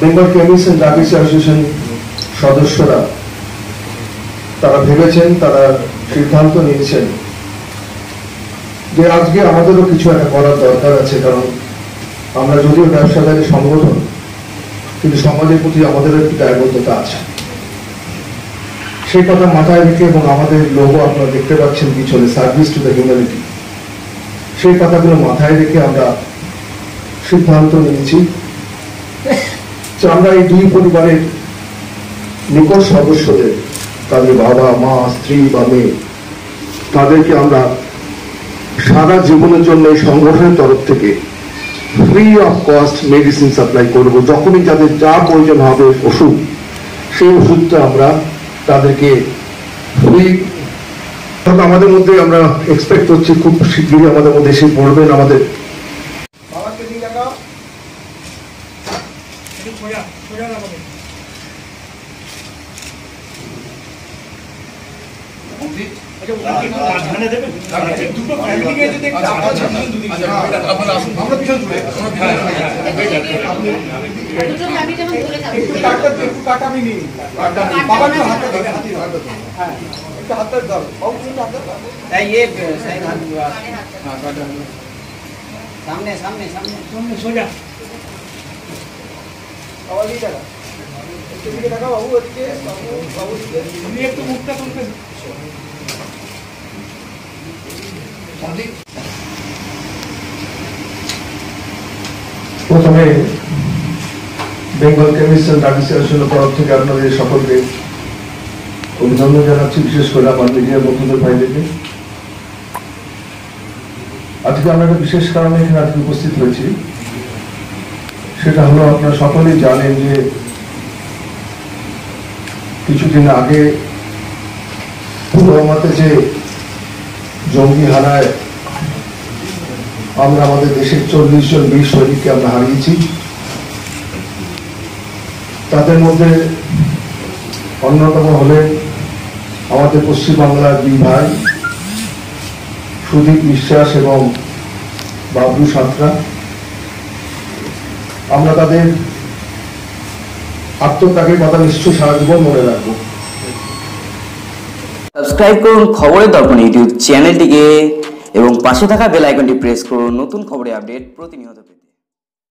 Bengal chemist and drug association সদস্যরা তারা ভেবেছেন, তারা সিদ্ধান্ত নিয়েছেন যে আজকে আমাদেরও কিছু একটা করার দরকার আছে। কারণ আমরা যদিও ব্যবসাদারী সংগঠন, কিন্তু সমাজের প্রতি আমাদেরও একটু দায়বদ্ধতা আছে। সেই কথা মাথায় রেখে এবং আমাদের লোগো আপনারা দেখতে পাচ্ছেন পিছনে, সার্ভিস টু দ্য হিউম্যানিটি, সেই কথাগুলো মাথায় রেখে আমরা সিদ্ধান্ত নিয়েছি যে আমরা এই দুই পরিবারের নিকট সদস্যদের, তাদের বাবা মা স্ত্রী বা মেয়ে, তাদেরকে আমরা সারা জীবনের জন্য এই সংগঠনের তরফ থেকে free of cost medicine supply করব। যখনই যাদের যা প্রয়োজন হবে ওষুধ, সেই ওষুধটা আমরা তাদেরকে ফ্রি। আমাদের মধ্যে আমরা এক্সপেক্ট করছি খুব শীঘ্রই আমাদের মধ্যে এসে পড়বেন। আমাদের सामने सामने सामने सो जा एक तो मुक्ता প্রথমে বেঙ্গল কেমিস্ট এন্ড ড্রাগ অ্যাসোসিয়েশনের তরফ থেকে আপনাদের সকলকে অভিনন্দন জানাচ্ছি, বিশেষ করে আমার মিডিয়ার বন্ধুদের ভাইদেরকে। আজকে আমরা একটা বিশেষ কারণে এখানে আজকে উপস্থিত হয়েছি। সেটা হলো, আপনারা সকলেই জানেন যে কিছুদিন আগে পুলওয়ামাতে যে জঙ্গি হানায় আমরা আমাদের দেশের 40 জন বীর সৈনিককে আমরা হারিয়েছি। তাদের মধ্যে অন্যতম হলেন আমাদের পশ্চিমবাংলার দুই ভাই সুদীপ বিশ্বাস এবং বাবলু সাঁতরা। আমরা তাদের আত্মত্যাগের কথা নিশ্চয়ই সারা জীবন মনে রাখবো। সাবস্ক্রাইব করুন খবরের দর্পণ ইউটিউব চ্যানেলটিকে এবং পাশে থাকা বেল আইকনটি প্রেস করুন নতুন খবরের আপডেট প্রতিনিয়ত পেতে।